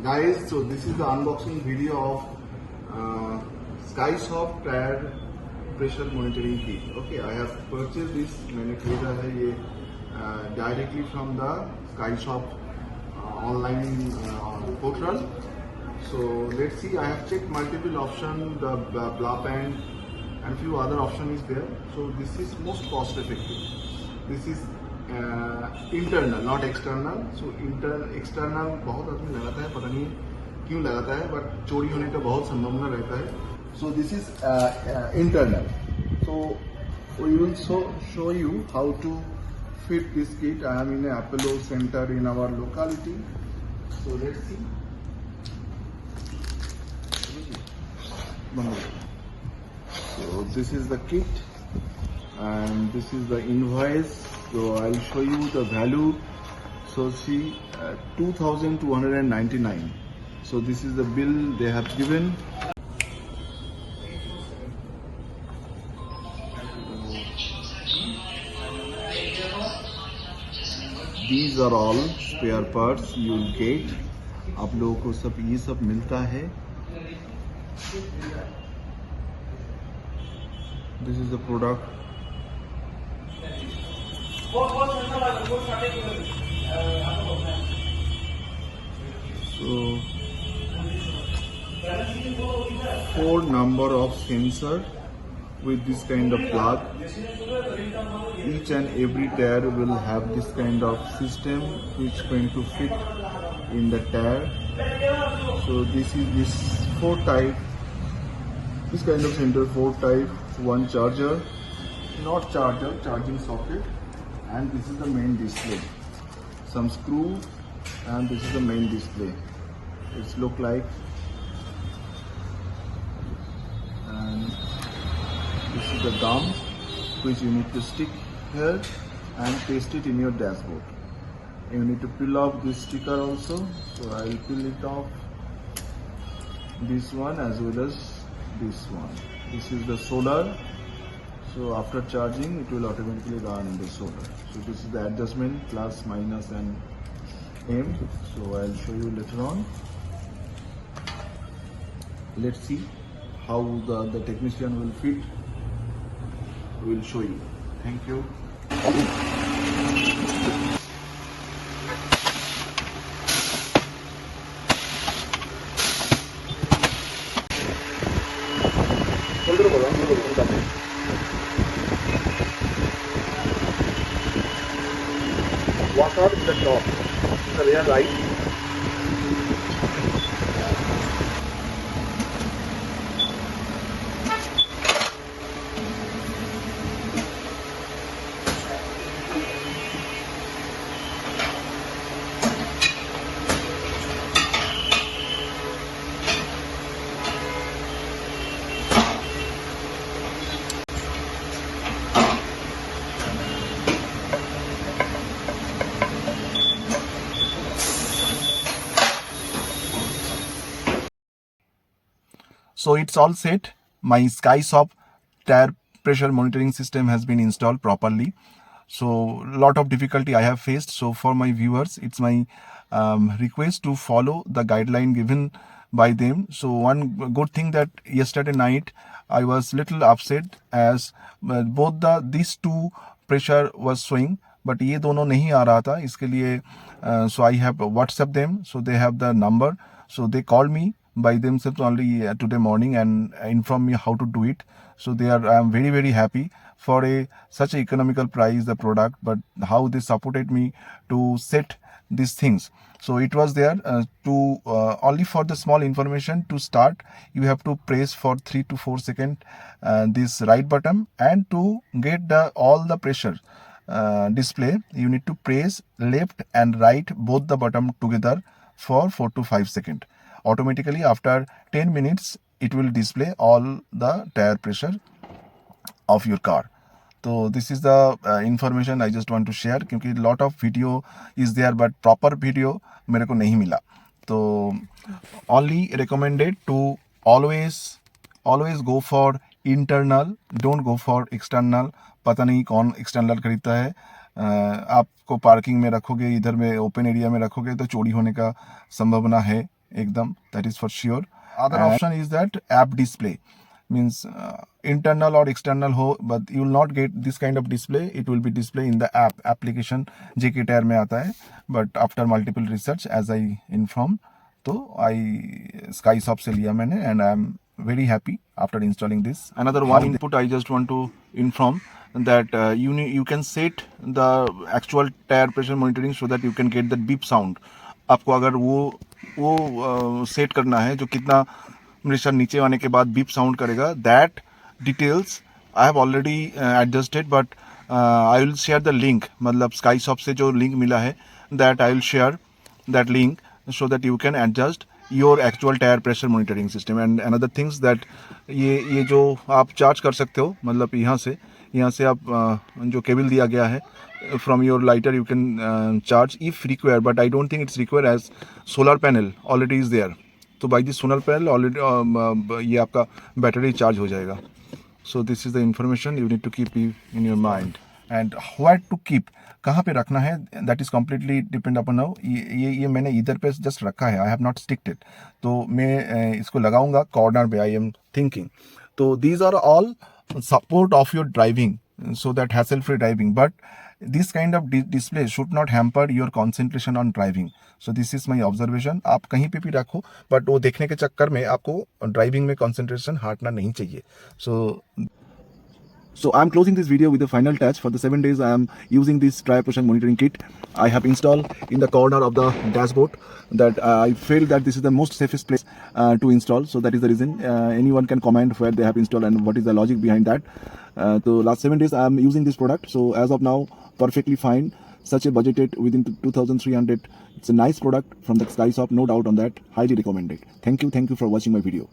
Guys, so this is the unboxing video of Skyshop Tyre pressure monitoring kit. Okay, I have purchased this. मैंने खरीदा है ये directly from the Skyshop online portal. So let's see. I have checked multiple options. The blah band and few other options is there. So this is most cost effective. This is internal not external. So external बहुत आदमी लगाता है, पता नहीं क्यों लगाता है, but चोरी होने का बहुत संभावना रहता है. So this is internal. So we will show you how to fit this kit. I am in a Apollo center in our locality. So let's see. So this is the kit and this is the invoice. So I'll show you the value. So see, 2,299. So this is the bill they have given. These are all spare parts you will get. आप लोगों को सब ये सब मिलता है. This is the product. So 4 number of sensor with this kind of plug. Each and every tire will have this kind of system which is going to fit in the tire. So this is this 4 type, this kind of center 4 type, 1 charger, not charger, charging socket, and this is the main display. Some screw, and this is the main display. It's look like, and this is the gum which you need to stick here and paste it in your dashboard. You need to peel off this sticker also, so I will peel it off, this one as well as this one. This is the solar. So after charging, it will automatically run in the solar. So this is the adjustment, plus, minus, and M. So I'll show you later on. Let's see how the technician will fit. We'll show you. Thank you. Walk out in the top, the rear right. So it's all set. My Skyshop tire pressure monitoring system has been installed properly. So lot of difficulty I have faced. So for my viewers, it's my request to follow the guideline given by them. So one good thing that yesterday night I was little upset as both these two pressure was showing, but ये दोनों नहीं आ रहा था. इसके लिए so I have WhatsApp them. So they have the number. So they called me by themselves only today morning and inform me how to do it. So I am very, very happy for such a economical price the product, but how they supported me to set these things. So it was there to only for the small information to start. You have to press for 3 to 4 seconds this right button, and to get all the pressure display, you need to press left and right both the button together for 4 to 5 seconds. Automatically after 10 minutes it will display all the tire pressure of your car. So this is the information I just want to share, क्योंकि lot of video is there but proper video मेरे को नहीं मिला. तो only recommended to always go for internal, don't go for external. पता नहीं कौन external खरीदता है. आपको पार्किंग में रखोगे, इधर में ओपन एरिया में रखोगे तो चोरी होने का संभावना है. ekdam, that is for sure. Other option is that app display, means internal or external ho, but you will not get this kind of display. It will be display in the application JK Tyre में आता है, but after multiple research as I informed, तो I Skyshop से लिया मैंने, and I am very happy after installing this. Another one input I just want to inform that you can set the actual tire pressure monitoring so that you can get the beep sound. आपको अगर वो set करना है जो कितना pressure नीचे आने के बाद बीप साउंड करेगा, that details I have already adjusted, but I will share the link, मतलब स्काई शॉप से जो लिंक मिला है that I will share that link so that you can adjust your actual tire pressure monitoring system. And another things that ये जो आप charge कर सकते हो, मतलब यहाँ से आप जो केबल दिया गया है from your lighter you can charge if required, but I don't think it's required as solar panel already is there. तो by this solar panel already ये आपका बैटरी चार्ज हो जाएगा. So this is the information you need to keep in your mind. And where to keep, कहाँ पे रखना है, that is completely depend upon now. ये मैंने इधर पे just रखा है, I have not sticked it. तो मैं इसको लगाऊंगा कॉर्नर पे, I am thinking. तो these are all support of your driving, so that hassle-free driving. But this kind of display should not hamper your concentration on driving. So this is my observation. आप कहीं पे भी रखो, but वो देखने के चक्कर में आपको ड्राइविंग में concentration हटना नहीं चाहिए. So I'm closing this video with the final touch. For the 7 days I am using this tire pressure monitoring kit. I have installed in the corner of the dashboard, that I feel that this is the most safest place to install. So that is the reason. Anyone can comment where they have installed and what is the logic behind that. So last 7 days I am using this product. So as of now, perfectly fine. Such a budgeted within 2,300. It's a nice product from the Skyshop, no doubt on that. Highly recommended. Thank you for watching my video.